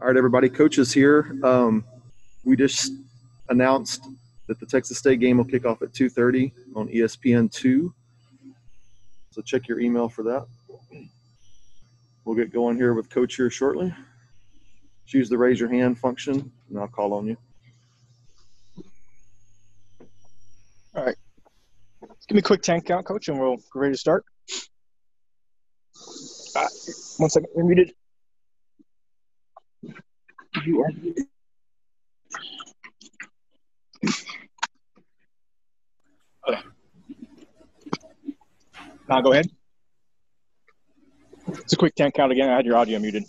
All right, everybody. Coach is here. We just announced that the Texas State game will kick off at 2:30 on ESPN2. So check your email for that. We'll get going here with Coach here shortly. Just use the raise your hand function, and I'll call on you. All right. Give me a quick 10 count, Coach, and we'll be ready to start. 1 second. You're muted. You are muted. Now go ahead. It's a quick 10 count again. I had your audio muted.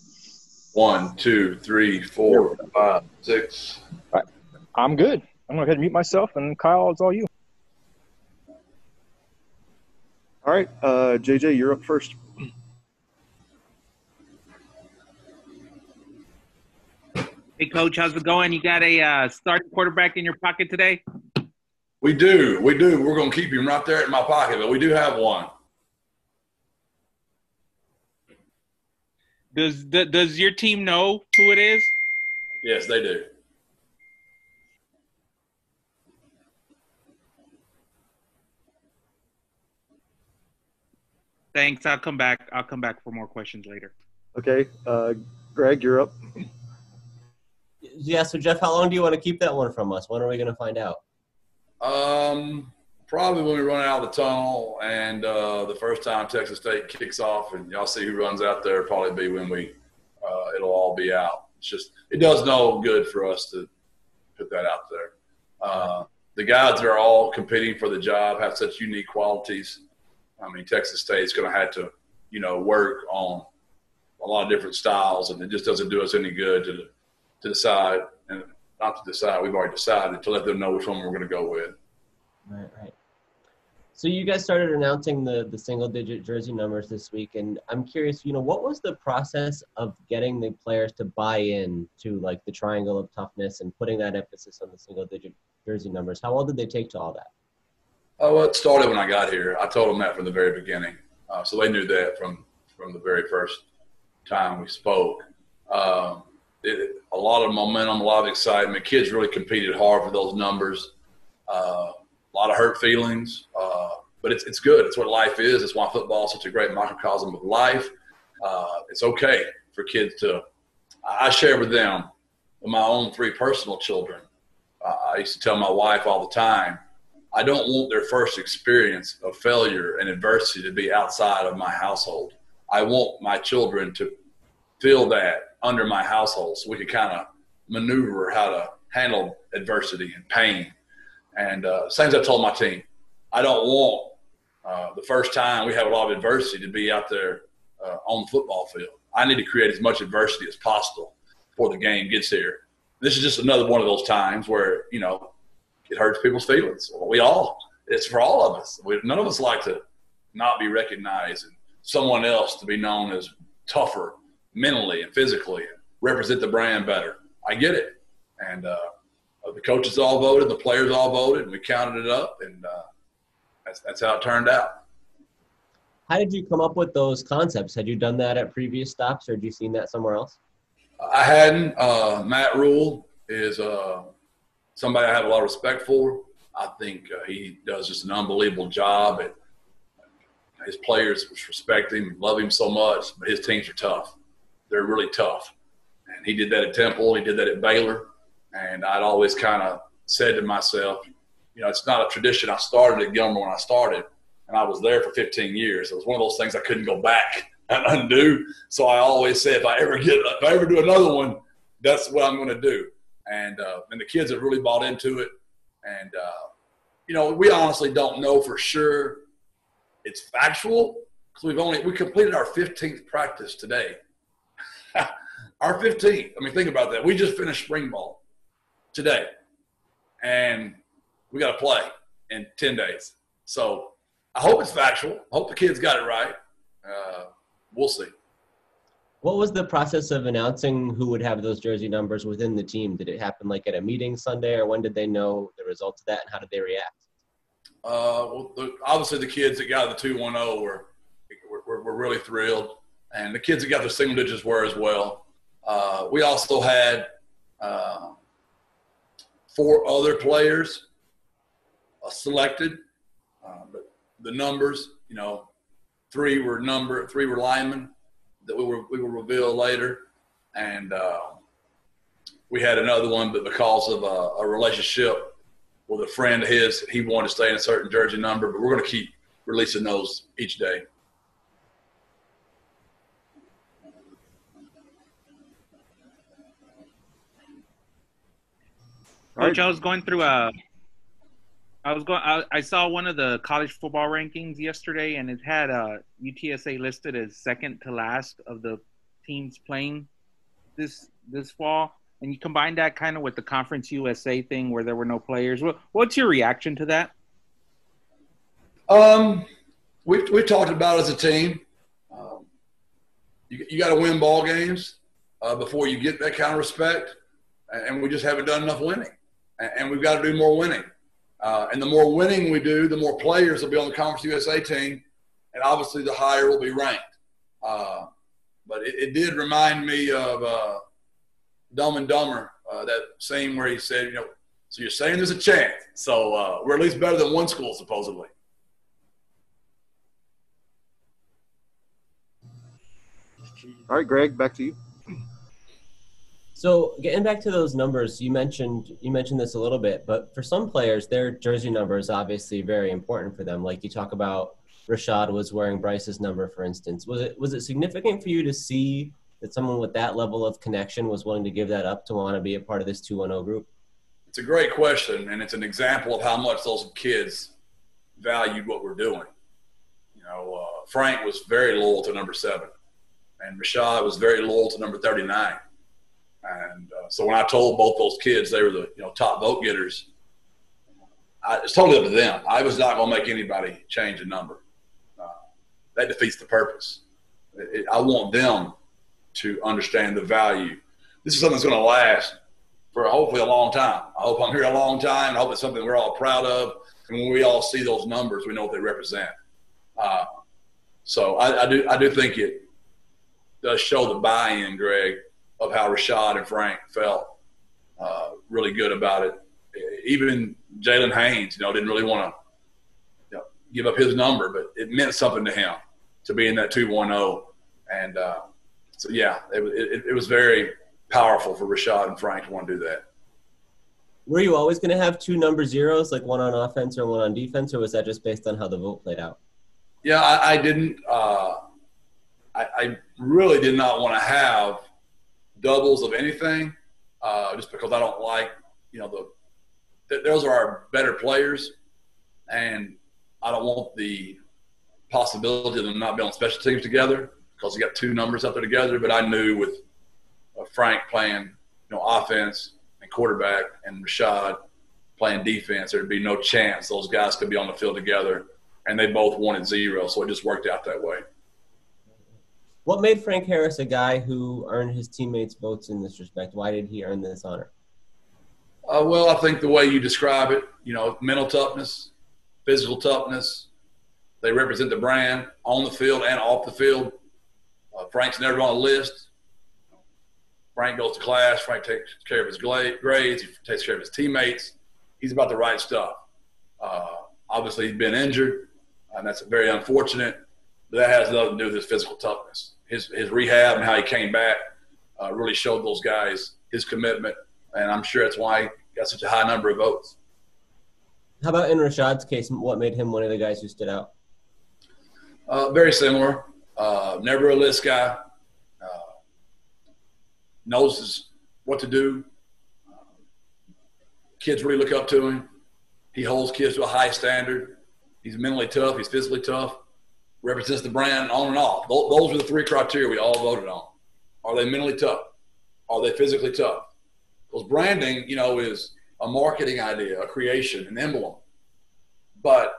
1, 2, 3, 4, 5, 6. All right. I'm good. I'm going to go ahead and mute myself, and Kyle, it's all you. All right, JJ, you're up first. Hey, Coach, how's it going? You got a starting quarterback in your pocket today? We do. We're going to keep him right there in my pocket, but we do have one. Does your team know who it is? Yes, they do. Thanks. I'll come back for more questions later. Okay, Greg, you're up. Yeah, so Jeff, how long do you want to keep that one from us? When are we going to find out? Probably when we run out of the tunnel and the first time Texas State kicks off and y'all see who runs out there, probably be when it'll all be out. It's just, it does no good for us to put that out there. The guys that are all competing for the job have such unique qualities. I mean, Texas State's going to have to, work on a lot of different styles, and it just doesn't do us any good to decide, and not to decide, we've already decided, to let them know which one we're going to go with. Right. So you guys started announcing the single-digit jersey numbers this week, and I'm curious, what was the process of getting the players to buy in to, like, the triangle of toughness and putting that emphasis on the single-digit jersey numbers? How long did they take to all that? Oh, it started when I got here. I told them that from the very beginning. So they knew that from the very first time we spoke. A lot of momentum, a lot of excitement. Kids really competed hard for those numbers. A lot of hurt feelings, but it's good. It's what life is. It's why football is such a great microcosm of life. It's okay for kids to – I share with them, with my own 3 personal children. I used to tell my wife all the time, I don't want their first experience of failure and adversity to be outside of my household. I want my children to feel that under my household so we can kind of maneuver how to handle adversity and pain. And same as I told my team, I don't want the first time we have a lot of adversity to be out there on the football field. I need to create as much adversity as possible before the game gets here. This is just another one of those times where, it hurts people's feelings. It's for all of us. None of us like to not be recognized and someone else to be known as tougher mentally and physically and represent the brand better. I get it. And the coaches all voted, the players all voted, and we counted it up, and that's how it turned out. How did you come up with those concepts? Had you done that at previous stops, or had you seen that somewhere else? I hadn't. Matt Rule is somebody I have a lot of respect for. I think he does just an unbelievable job. His players respect him, love him so much, but his teams are tough. They're really tough. And he did that at Temple. He did that at Baylor. And I'd always kind of said to myself, it's not a tradition. I started at Gilmer when I started, and I was there for 15 years. It was one of those things I couldn't go back and undo. So I always said, if I ever do another one, that's what I'm going to do. And the kids have really bought into it. And, we honestly don't know for sure it's factual because we completed our 15th practice today. Our 15th. I mean, think about that. We just finished spring ball today. And we got to play in 10 days. So I hope it's factual. I hope the kids got it right. We'll see. What was the process of announcing who would have those jersey numbers within the team? Did it happen like at a meeting Sunday, or when did they know the results of that, and how did they react? Obviously the kids that got the 2-1-0 were really thrilled, and the kids that got the single digits were as well. We also had 4 other players selected, but the numbers, 3 were linemen that we will reveal later, and we had another one, but because of a relationship with a friend of his, he wanted to stay in a certain jersey number, but we're going to keep releasing those each day. Coach, I was going through I saw one of the college football rankings yesterday, and it had UTSA listed as second to last of the teams playing this fall. And you combine that kind of with the Conference USA thing where there were no players. What's your reaction to that? We talked about it as a team. You got to win ball games before you get that kind of respect, and we just haven't done enough winning. And we've got to do more winning. And the more winning we do, the more players will be on the Conference USA team, and obviously the higher we'll be ranked. But it did remind me of Dumb and Dumber, that scene where he said, so you're saying there's a chance. So we're at least better than one school, supposedly. All right, Greg, back to you. So getting back to those numbers, you mentioned this a little bit, but for some players, their jersey number is obviously very important for them. Like you talk about Rashad was wearing Bryce's number, for instance. Was it significant for you to see that someone with that level of connection was willing to give that up to want to be a part of this 210 group? It's a great question, and it's an example of how much those kids valued what we're doing. Frank was very loyal to number 7, and Rashad was very loyal to number 39. And so when I told both those kids they were the top vote getters, it's totally up to them. I was not going to make anybody change a number. That defeats the purpose. I want them to understand the value. This is something that's going to last for hopefully a long time. I hope I'm here a long time. I hope it's something we're all proud of. And when we all see those numbers, we know what they represent. So I do think it does show the buy-in, Greg, of how Rashad and Frank felt really good about it. Even Jalen Haynes, didn't really want to give up his number, but it meant something to him to be in that 210. And so, yeah, it was very powerful for Rashad and Frank to want to do that. Were you always going to have 2 number zeros, like one on offense or one on defense, or was that just based on how the vote played out? Yeah, I didn't I really did not want to have doubles of anything, just because I don't like, those are our better players, and I don't want the possibility of them not being on special teams together because you got 2 numbers out there together. But I knew with Frank playing, offense and quarterback, and Rashad playing defense, there'd be no chance those guys could be on the field together, and they both wanted 0, so it just worked out that way. What made Frank Harris a guy who earned his teammates' votes in this respect? Why did he earn this honor? Well, I think the way you describe it, mental toughness, physical toughness, they represent the brand on the field and off the field. Frank's never on a list. Frank goes to class. Frank takes care of his grades. He takes care of his teammates. He's about the right stuff. Obviously, he's been injured, and that's very unfortunate. But that has nothing to do with his physical toughness. His rehab and how he came back really showed those guys his commitment, and I'm sure that's why he got such a high number of votes. How about in Rashad's case, what made him one of the guys who stood out? Very similar. Never a list guy. Knows what to do. Kids really look up to him. He holds kids to a high standard. He's mentally tough. He's physically tough. Represents the brand on and off. Those are the 3 criteria we all voted on. Are they mentally tough? Are they physically tough? Because branding, is a marketing idea, a creation, an emblem. But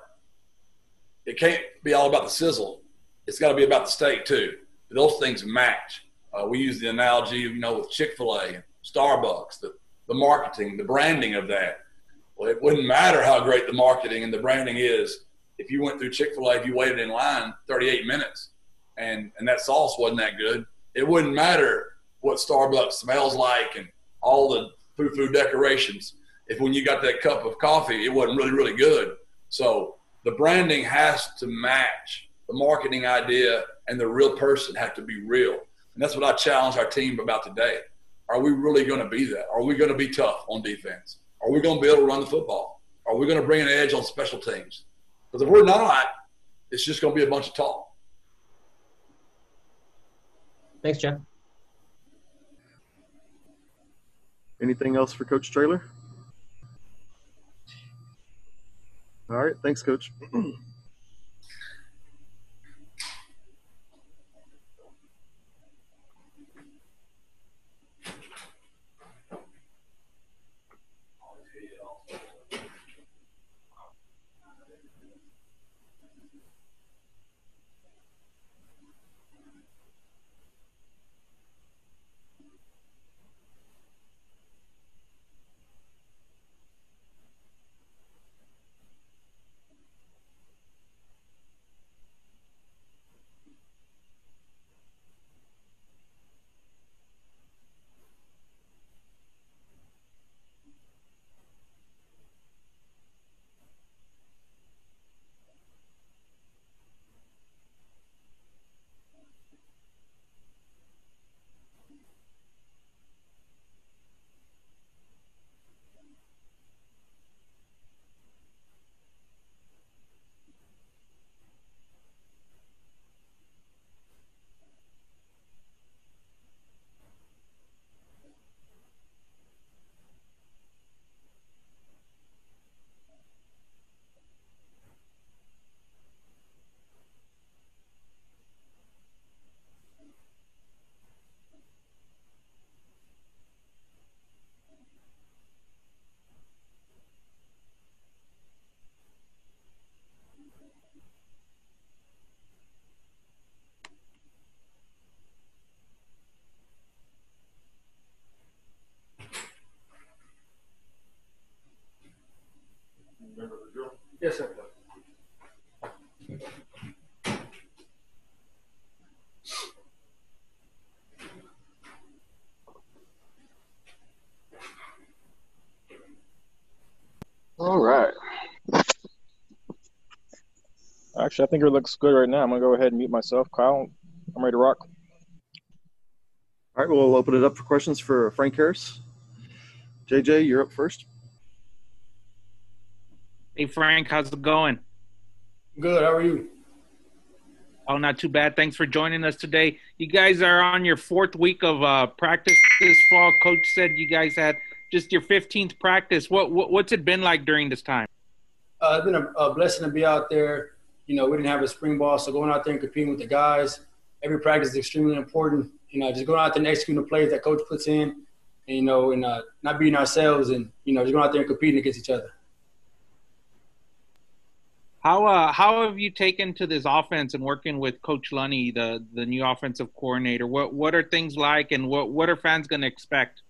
it can't be all about the sizzle. It's got to be about the steak too. Those things match. We use the analogy, with Chick-fil-A and Starbucks, the marketing, the branding of that. Well, it wouldn't matter how great the marketing and the branding is if you went through Chick-fil-A, if you waited in line 38 minutes and that sauce wasn't that good. It wouldn't matter what Starbucks smells like and all the food decorations if when you got that cup of coffee, it wasn't really, really good. So the branding has to match the marketing idea, and the real person have to be real. And that's what I challenge our team about today. Are we really going to be that? Are we going to be tough on defense? Are we going to be able to run the football? Are we going to bring an edge on special teams? Because if we're not, it's just going to be a bunch of talk. Thanks, Jeff. Anything else for Coach Traylor? All right. Thanks, Coach. Yes, sir. All right. Actually, I think it looks good right now. I'm going to go ahead and mute myself. Kyle, I'm ready to rock. All right. We'll open it up for questions for Frank Harris. JJ, you're up first. Hey, Frank, how's it going? Good. How are you? Oh, not too bad. Thanks for joining us today. You guys are on your 4th week of practice this fall. Coach said you guys had just your 15th practice. What's it been like during this time? It's been a blessing to be out there. You know, we didn't have a spring ball, so going out there and competing with the guys, every practice is extremely important. You know, just going out there and executing the plays that coach puts in, and, you know, and not beating ourselves and, you know, just going out there and competing against each other. How have you taken to this offense and working with Coach Lunny, the new offensive coordinator? What are things like, and what are fans going to expect?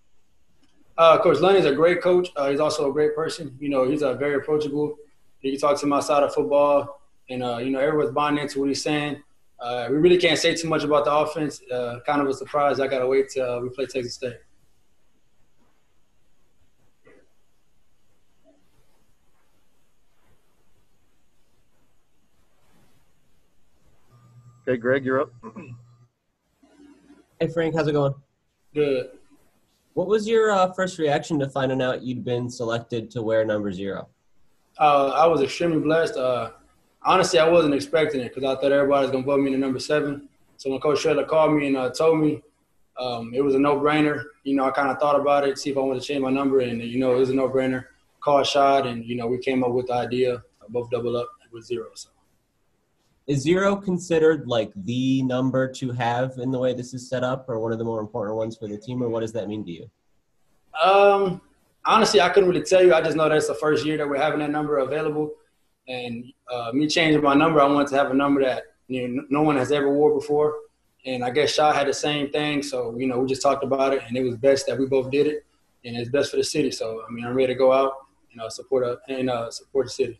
Coach Lunny is a great coach. He's also a great person. You know, he's very approachable. You can talk to him outside of football, and you know, everyone's buying into what he's saying. We really can't say too much about the offense. Kind of a surprise. I gotta wait till we play Texas State. Okay, Greg, you're up. Hey, Frank, how's it going? Good. What was your first reaction to finding out you'd been selected to wear number 0? I was extremely blessed. Honestly, I wasn't expecting it because I thought everybody was going to vote me in the number 7. So when Coach Traylor called me and told me, it was a no-brainer. You know, I kind of thought about it, see if I wanted to change my number, and, you know, it was a no-brainer. Call a shot, and, you know, we came up with the idea of both double up with 0. So. Is 0 considered like the number to have in the way this is set up, or one of the more important ones for the team, or what does that mean to you? Honestly, I couldn't really tell you. I just know that's the first year that we're having that number available. And me changing my number, I wanted to have a number that, you know, no one has ever wore before. And I guess Shaw had the same thing. So, you know, we just talked about it, and it was best that we both did it. And it's best for the city. So, I mean, I'm ready to go out, you know, support the city.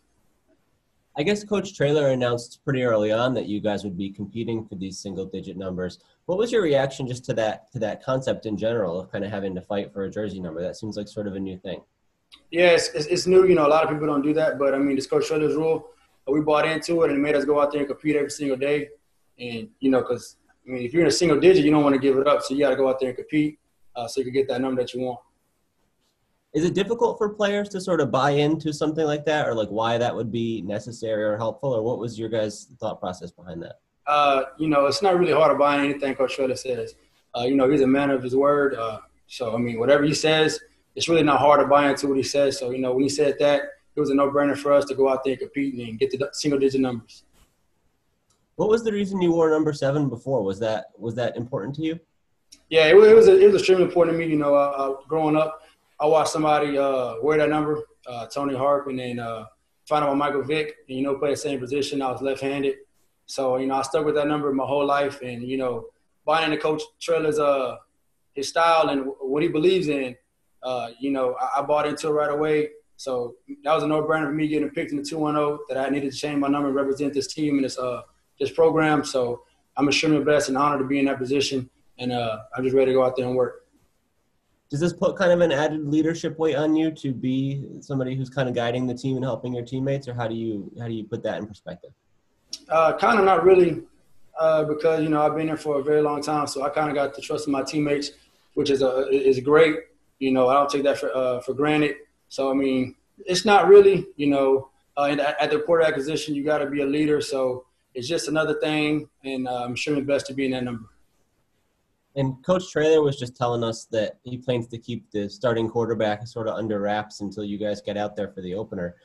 I guess Coach Traylor announced pretty early on that you guys would be competing for these single-digit numbers. What was your reaction just to that concept in general of kind of having to fight for a jersey number? That seems like sort of a new thing. Yeah, it's new. You know, a lot of people don't do that, but I mean, it's Coach Traylor's rule. We bought into it, and it made us go out there and compete every single day. And you know, because I mean, if you're in a single digit, you don't want to give it up, so you got to go out there and compete so you can get that number that you want. Is it difficult for players to sort of buy into something like that, or like why that would be necessary or helpful, or what was your guys' thought process behind that? You know, it's not really hard to buy anything Coach Traylor says. You know, he's a man of his word. So, I mean, whatever he says, it's really not hard to buy into what he says. So, you know, when he said that, it was a no-brainer for us to go out there and compete and get the single-digit numbers. What was the reason you wore number 7 before? Was that important to you? Yeah, it was extremely important to me. You know, growing up, I watched somebody wear that number, Tony Harp, and then found out Michael Vick, and, you know, play the same position. I was left-handed. So, you know, I stuck with that number my whole life. And, you know, buying into Coach Traylor's his style and what he believes in, you know, I bought into it right away. So that was a no-brainer for me getting picked in the 210 that I needed to change my number and represent this team and this program. So I'm extremely blessed and honored to be in that position. And I'm just ready to go out there and work. Does this put kind of an added leadership weight on you to be somebody who's kind of guiding the team and helping your teammates, or how do you put that in perspective? Kind of not really, because, you know, I've been here for a very long time, so I kind of got the trust of my teammates, which is great. You know, I don't take that for granted. So, I mean, it's not really, you know, at the quarterback position, you got to be a leader. So it's just another thing, and I'm sure it's best to be in that number. And Coach Traylor was just telling us that he plans to keep the starting quarterback sort of under wraps until you guys get out there for the opener.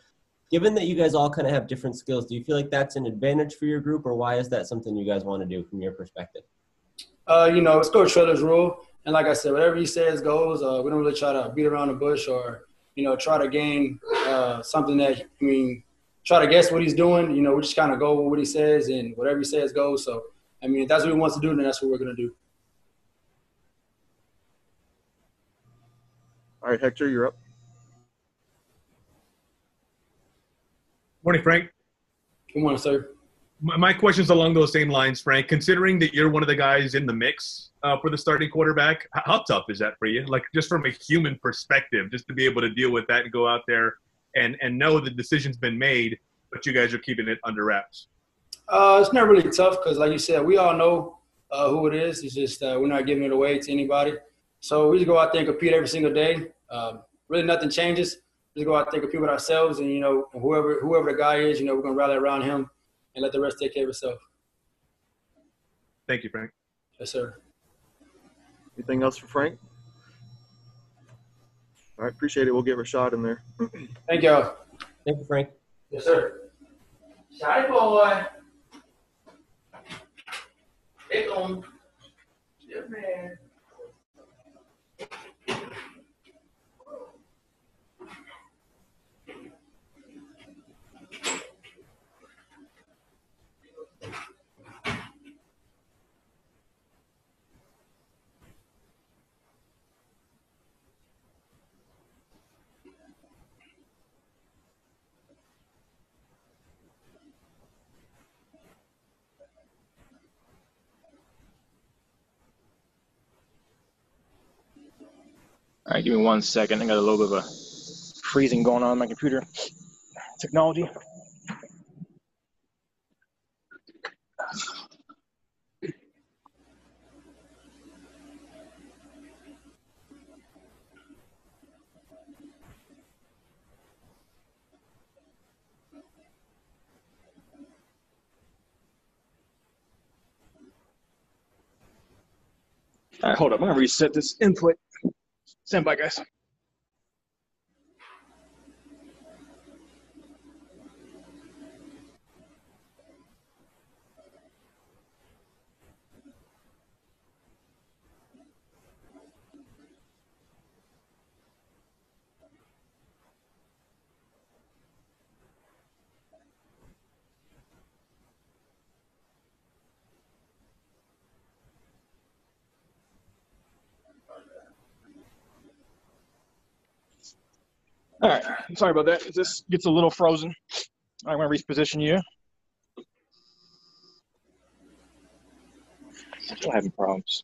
Given that you guys all kind of have different skills, do you feel like that's an advantage for your group, or why is that something you guys want to do from your perspective? You know, it's Coach Traylor's rule. And like I said, whatever he says goes. We don't really try to beat around the bush or, you know, try to gain something that, I mean, try to guess what he's doing. You know, we just kind of go with what he says, and whatever he says goes. So, I mean, if that's what he wants to do, then that's what we're going to do. All right, Hector, you're up. Morning, Frank. Good morning, sir. My question's along those same lines, Frank. Considering that you're one of the guys in the mix for the starting quarterback, how tough is that for you? Like, just from a human perspective, just to be able to deal with that and go out there and know the decision's been made, but you guys are keeping it under wraps. It's not really tough because, like you said, we all know who it is. It's just we're not giving it away to anybody. So we just go out there and compete every single day. Really nothing changes. Just go out there and compete with ourselves, and, you know, whoever the guy is, you know, we're going to rally around him and let the rest take care of itself. Thank you, Frank. Yes, sir. Anything else for Frank? All right, appreciate it. We'll get Rashad in there. Thank y'all. Thank you, Frank. Yes, sir. Shy boy. Pick on. Yeah, man. All right, give me 1 second. I got a little bit of a freezing going on my computer technology. All right, hold up. I'm going to reset this input. Stand by, guys. All right, sorry about that. This gets a little frozen. I'm going to reposition you. Still having problems.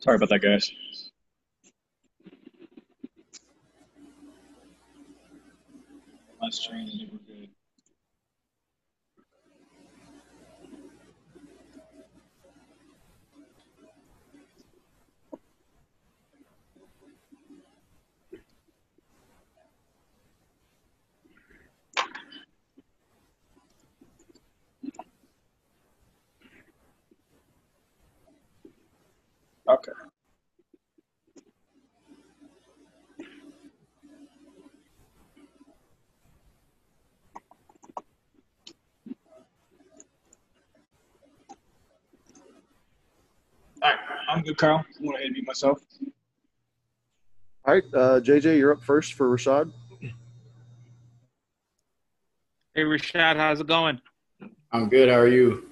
Sorry about that, guys. Last train, I think we're good. Okay. All right, I'm good, Kyle. I'm going to mute myself. All right, JJ, you're up first for Rashad. Hey, Rashad, how's it going? I'm good. How are you?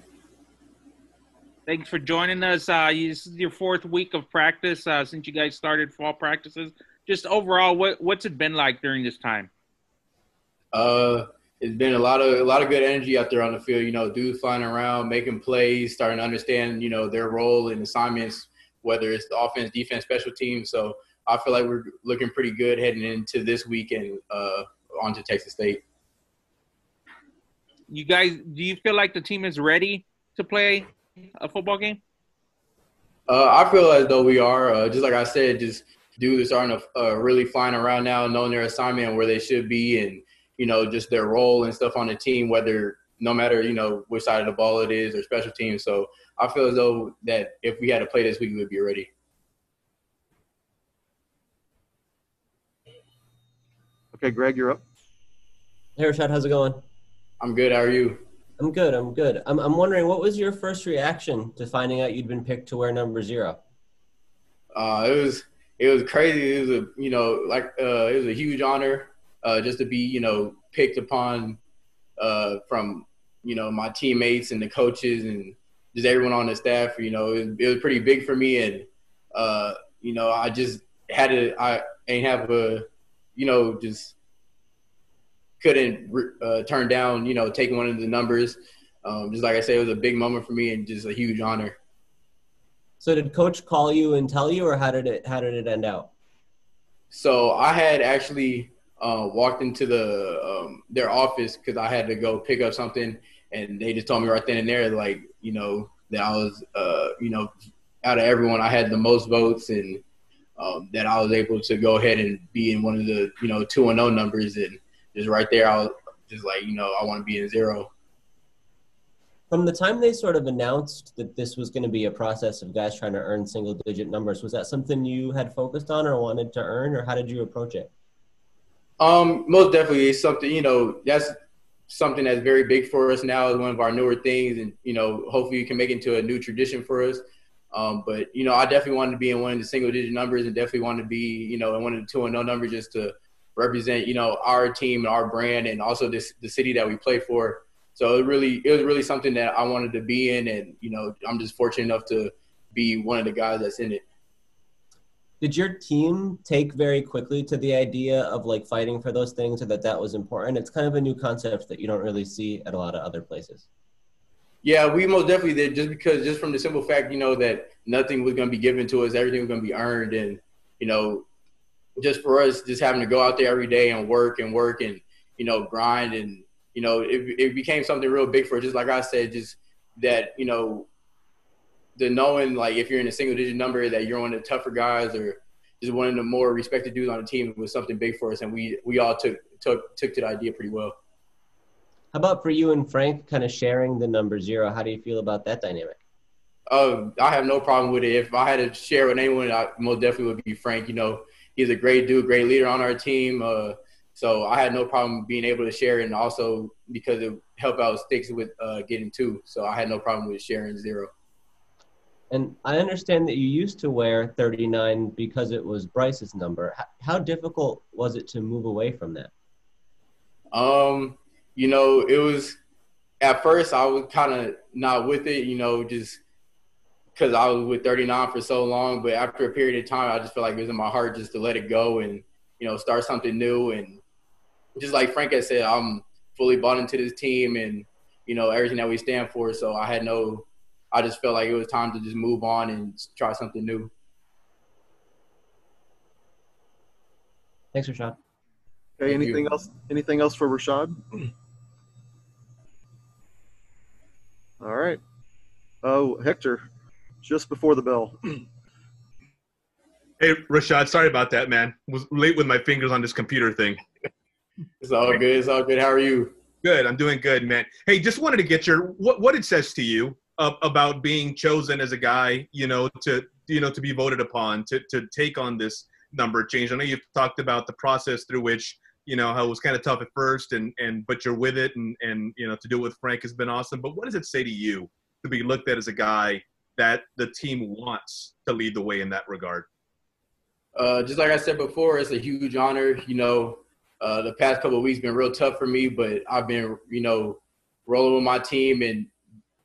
Thanks for joining us. This is your 4th week of practice since you guys started fall practices. Just overall, what's it been like during this time? It's been a lot of good energy out there on the field. You know, dudes flying around, making plays, starting to understand, you know, their role and assignments, whether it's the offense, defense, special teams. So I feel like we're looking pretty good heading into this weekend onto Texas State. You guys, do you feel like the team is ready to play a football game? I feel as though we are. Just like I said, just dudes are starting to really flying around now, knowing their assignment and where they should be, and you know, just their role and stuff on the team, no matter, you know, which side of the ball it is or special teams. So I feel as though that if we had to play this week, we would be ready. Okay, Greg, you're up. Hey, Rashad, how's it going? I'm good. How are you? I'm good. I'm wondering, what was your first reaction to finding out you'd been picked to wear number 0? It was crazy. It was it was a huge honor just to be, you know, picked upon from, you know, my teammates and the coaches and just everyone on the staff. You know, it was pretty big for me, and you know, I just just couldn't turn down, you know, taking one of the numbers. Just like I said, it was a big moment for me and just a huge honor. So did coach call you and tell you, or how did it end out? So I had actually walked into their office because I had to go pick up something, and they just told me right then and there, like, you know, that I was, you know, out of everyone, I had the most votes, and that I was able to go ahead and be in one of the, you know, 2-0 numbers, and just right there, I was just like, you know, I want to be in 0. From the time they sort of announced that this was going to be a process of guys trying to earn single-digit numbers, was that something you had focused on or wanted to earn, or how did you approach it? Most definitely, it's something, you know, that's something that's very big for us now. It's one of our newer things, and, you know, hopefully you can make it into a new tradition for us. But, you know, I definitely wanted to be in one of the single-digit numbers, and definitely wanted to be, you know, in one of the 2-0 numbers, just to represent, you know, our team and our brand, and also the city that we play for. So it was really something that I wanted to be in, and, you know, I'm just fortunate enough to be one of the guys that's in it. Did your team take very quickly to the idea of like fighting for those things, or that was important? It's kind of a new concept that you don't really see at a lot of other places. Yeah, we most definitely did, just from the simple fact, you know, that nothing was going to be given to us, everything was going to be earned, and, you know, just for us, just having to go out there every day and work and, you know, grind. And, you know, it became something real big for us. Just like I said, just that, you know, the knowing, like, if you're in a single-digit number that you're one of the tougher guys or just one of the more respected dudes on the team was something big for us. And we all took to the idea pretty well. How about for you and Frank kind of sharing the number 0? How do you feel about that dynamic? I have no problem with it. If I had to share with anyone, I most definitely would be Frank. You know, he's a great dude, great leader on our team. So I had no problem being able to share it, and also because it helped out Sticks with getting 2. So I had no problem with sharing 0. And I understand that you used to wear 39 because it was Bryce's number. How difficult was it to move away from that? You know, it was at first I was kind of not with it, you know, just because I was with 39 for so long. But after a period of time, I just felt like it was in my heart just to let it go and, you know, start something new. And just like Frank had said, I'm fully bought into this team and, you know, everything that we stand for. So I just felt like it was time to just move on and try something new. Thanks, Rashad. Okay, anything else? Anything else for Rashad? All right. Oh, Hector, just before the bell. Hey, Rashad, sorry about that, man. Was late with my fingers on this computer thing. It's all good. It's all good. How are you? Good. I'm doing good, man. Hey, just wanted to get what it says to you about being chosen as a guy, you know, to be voted upon to take on this number change. I know you've talked about the process through which, you know, how it was kind of tough at first but you're with it and you know, to do it with Frank has been awesome. But what does it say to you to be looked at as a guy that the team wants to lead the way in that regard? Just like I said before, it's a huge honor. You know, the past couple of weeks been real tough for me, but I've been, you know, rolling with my team and,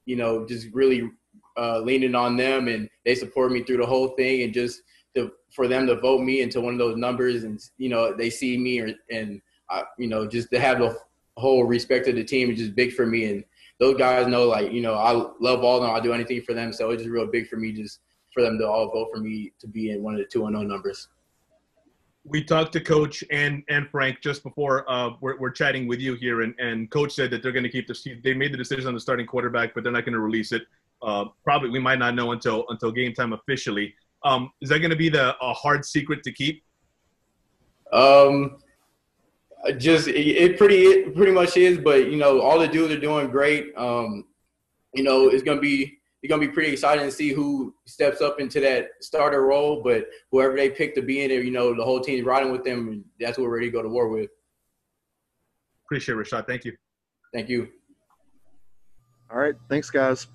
you know, just really leaning on them, and they support me through the whole thing. And just for them to vote me into one of those numbers, and, you know, they see me you know, just to have the whole respect of the team is just big for me. And those guys know, like, you know, I love all of them. I'll do anything for them. So it's just real big for me just for them to all vote for me to be in one of the 2-0 numbers. We talked to Coach and Frank just before we're chatting with you here, and Coach said that they're going to keep they made the decision on the starting quarterback, but they're not going to release it. Probably we might not know until game time officially. Is that going to be a hard secret to keep? Just it pretty much is, but, you know, all the dudes are doing great. You know, it's gonna be pretty exciting to see who steps up into that starter role. But whoever they pick to be in there, you know, the whole team's riding with them, and that's what we're ready to go to war with. Appreciate it, Rashad. Thank you. Thank you. All right. Thanks, guys.